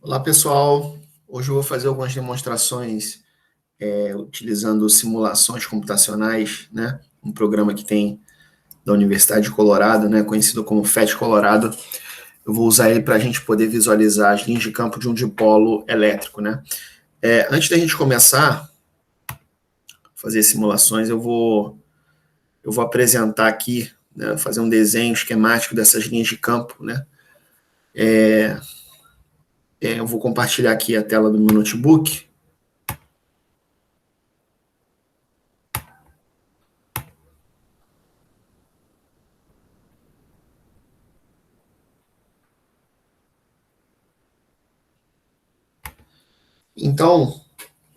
Olá, pessoal. Hoje eu vou fazer algumas demonstrações utilizando simulações computacionais, né? Um programa que tem da Universidade de Colorado, né? Conhecido como FET Colorado. Eu vou usar ele para a gente poder visualizar as linhas de campo de um dipolo elétrico, né? Antes da gente começar a fazer simulações, eu vou apresentar aqui, né? Fazer um desenho esquemático dessas linhas de campo, né? Eu vou compartilhar aqui a tela do meu notebook. Então,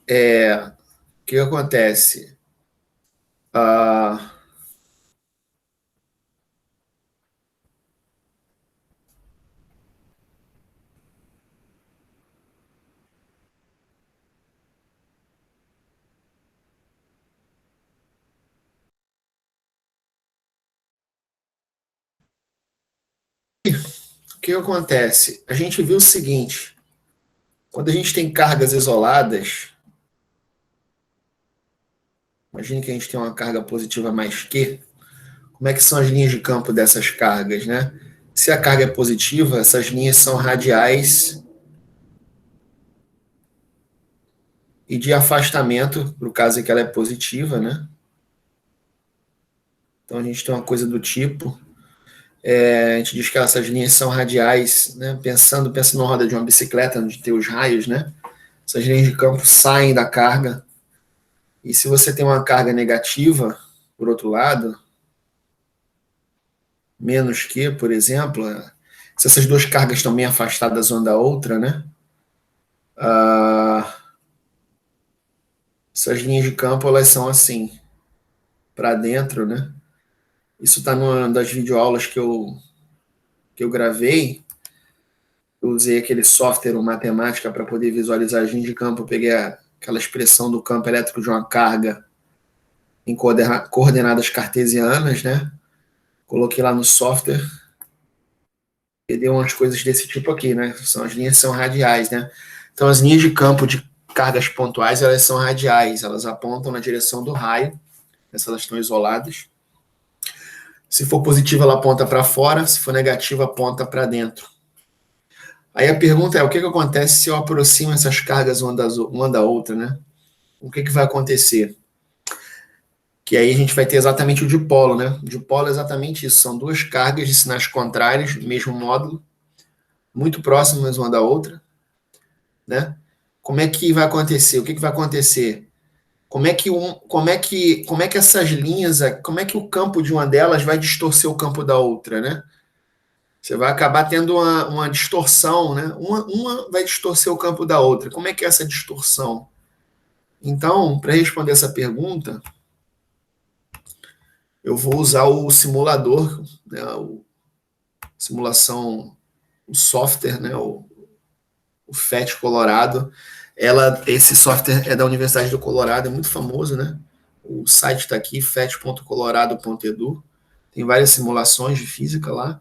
o que acontece? Ah, o que acontece? A gente viu o seguinte: quando a gente tem cargas isoladas, imagine que a gente tem uma carga positiva mais Q, como é que são as linhas de campo dessas cargas, né? Se a carga é positiva, essas linhas são radiais e de afastamento, para o caso em que ela é positiva, né? Então a gente tem uma coisa do tipo, a gente diz que essas linhas são radiais, né? Pensando na roda de uma bicicleta, onde tem os raios, né? Essas linhas de campo saem da carga. E se você tem uma carga negativa, por outro lado, menos que, por exemplo, se essas duas cargas estão bem afastadas uma da outra, né? Ah, essas linhas de campo, elas são assim, para dentro, né? Isso está numa das videoaulas que eu gravei. Eu usei aquele software, o Matemática, para poder visualizar as linhas de campo. Eu peguei aquela expressão do campo elétrico de uma carga em coordenadas cartesianas, né? Coloquei lá no software e deu umas coisas desse tipo aqui, né? As linhas são radiais, né? Então, as linhas de campo de cargas pontuais, elas são radiais, elas apontam na direção do raio, se elas estão isoladas. Se for positiva, ela aponta para fora, se for negativa, aponta para dentro. Aí a pergunta é, o que acontece se eu aproximo essas cargas uma da outra, né? O que vai acontecer? Que aí a gente vai ter exatamente o dipolo, né? O dipolo é exatamente isso, são duas cargas de sinais contrários, mesmo módulo, muito próximas uma da outra, né? Como é que vai acontecer? O que vai acontecer? Como é que essas linhas, como é que o campo de uma delas vai distorcer o campo da outra, né? Você vai acabar tendo uma distorção, né? Uma vai distorcer o campo da outra. Como é que é essa distorção? Então, para responder essa pergunta, eu vou usar o simulador, né? Simulação, o software, né? O FET Colorado. Esse software é da Universidade do Colorado, é muito famoso, né? O site está aqui, fet.colorado.edu. Tem várias simulações de física lá.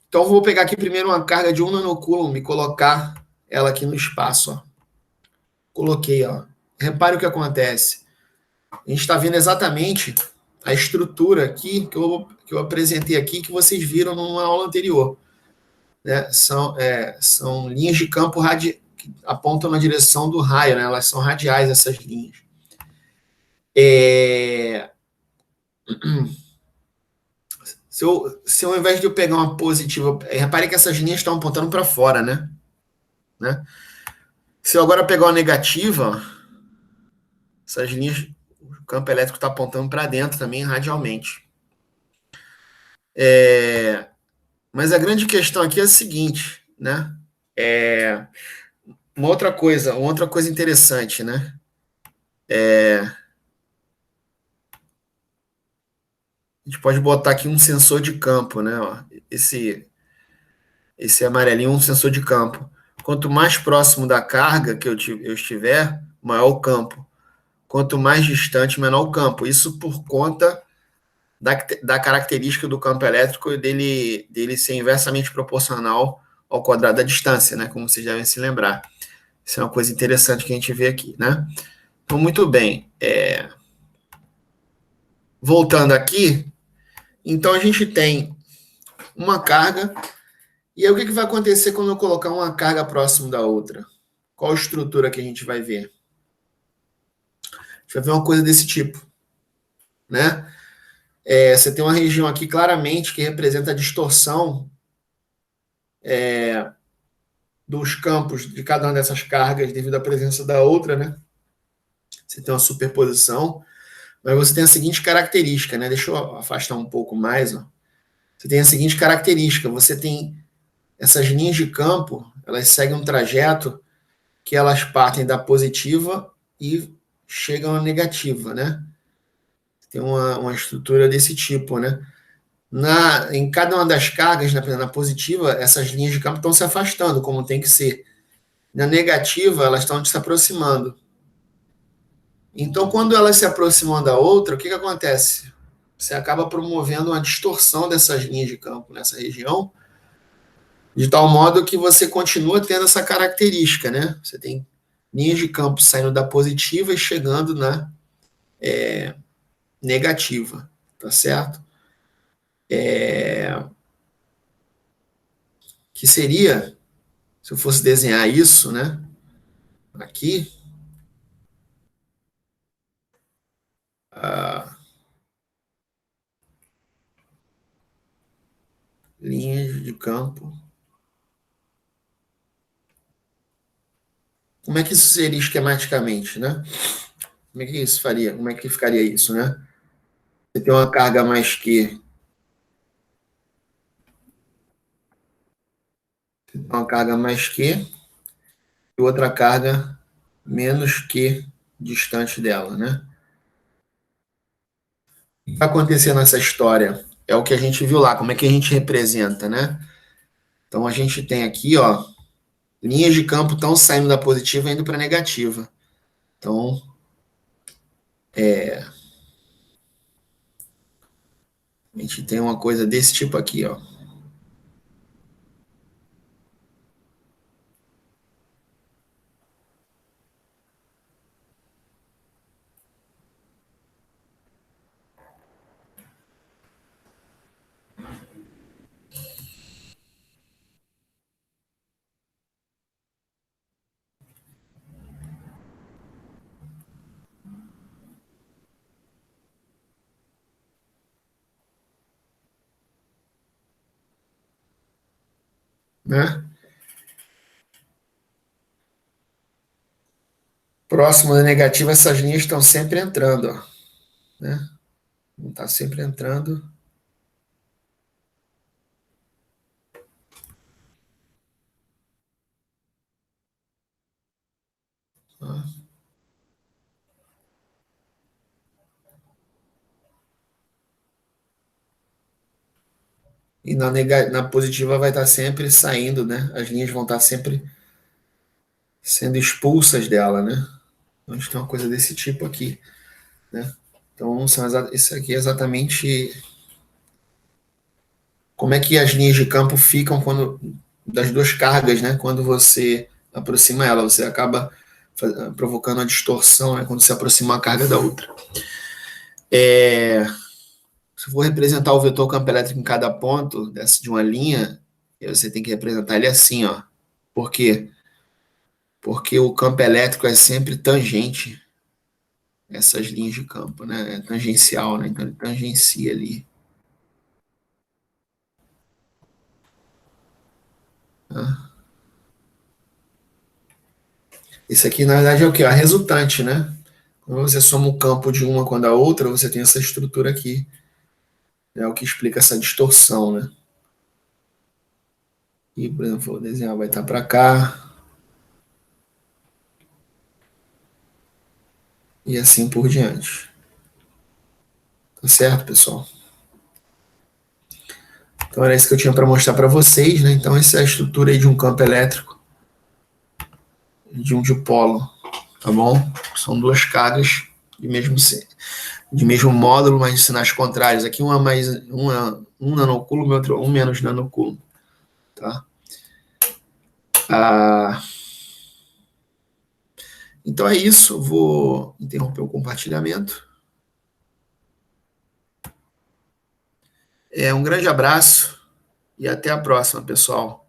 Então, vou pegar aqui primeiro uma carga de 1 nanocoulomb e colocar ela aqui no espaço. Ó. Coloquei. Ó. Repare o que acontece. A gente está vendo exatamente a estrutura aqui que eu apresentei aqui, que vocês viram numa aula anterior. Né? São linhas de campo que apontam na direção do raio, né? Elas são radiais, essas linhas. Se ao invés de eu pegar uma positiva, repare que essas linhas estão apontando para fora, né? Se eu agora pegar uma negativa, essas linhas, o campo elétrico está apontando para dentro também radialmente. Mas a grande questão aqui é a seguinte, né? Uma outra coisa interessante, né? A gente pode botar aqui um sensor de campo, né? Ó, esse amarelinho é um sensor de campo. Quanto mais próximo da carga que eu estiver, maior o campo. Quanto mais distante, menor o campo. Isso por conta da característica do campo elétrico dele ser inversamente proporcional ao quadrado da distância, né? Como vocês devem se lembrar. Isso é uma coisa interessante que a gente vê aqui, né? Então, muito bem. Voltando aqui, então a gente tem uma carga, e aí o que vai acontecer quando eu colocar uma carga próximo da outra? Qual estrutura que a gente vai ver? A gente vai ver uma coisa desse tipo, né? Você tem uma região aqui claramente que representa a distorção dos campos de cada uma dessas cargas devido à presença da outra, né? Você tem uma superposição, mas você tem a seguinte característica, né? Deixa eu afastar um pouco mais, ó. Você tem a seguinte característica, você tem essas linhas de campo, elas seguem um trajeto que elas partem da positiva e chegam à negativa, né? Tem uma estrutura desse tipo, né? Em cada uma das cargas, na positiva, essas linhas de campo estão se afastando, como tem que ser. Na negativa, elas estão se aproximando. Então, quando elas se aproximam da outra, o que acontece? Você acaba promovendo uma distorção dessas linhas de campo nessa região, de tal modo que você continua tendo essa característica, né? Você tem linhas de campo saindo da positiva e chegando na negativa, tá certo? Que seria, se eu fosse desenhar isso, né? Aqui, linhas de campo. Como é que isso seria esquematicamente, né? Como é que isso faria? Como é que ficaria isso, né? Você tem uma carga mais Q, uma carga mais Q e outra carga menos Q distante dela, né? O que vai acontecer nessa história? É o que a gente viu lá, como é que a gente representa, né? Então a gente tem aqui, ó, linhas de campo estão saindo da positiva e indo para a negativa. Então, a gente tem uma coisa desse tipo aqui, ó. Né? Próximo da negativa, essas linhas estão sempre entrando, ó, né? Está sempre entrando. Ó. E na positiva vai estar sempre saindo, né? As linhas vão estar sempre sendo expulsas dela, né? Então, a gente tem uma coisa desse tipo aqui, né? Então, isso aqui é exatamente como é que as linhas de campo ficam das duas cargas, né? Quando você aproxima ela, você acaba provocando a distorção, né? Quando se aproxima uma carga da outra. Se for representar o vetor campo elétrico em cada ponto de uma linha, você tem que representar ele assim, ó. Por quê? Porque o campo elétrico é sempre tangente a essas linhas de campo, né? É tangencial, né? Então ele tangencia ali. Tá? Isso aqui, na verdade, é o quê? A resultante, né? Quando você soma o campo de uma com a outra, você tem essa estrutura aqui. É o que explica essa distorção, né? E, por exemplo, vou desenhar, vai estar para cá. E assim por diante. Tá certo, pessoal? Então era isso que eu tinha para mostrar para vocês, né? Então essa é a estrutura aí de um campo elétrico, de um dipolo, tá bom? São duas cargas de mesmo de mesmo módulo, mas de sinais contrários. Aqui um nanocúlimo e outro um menos nanocúlimo. Tá? Então é isso. Vou interromper o compartilhamento. Um grande abraço e até a próxima, pessoal.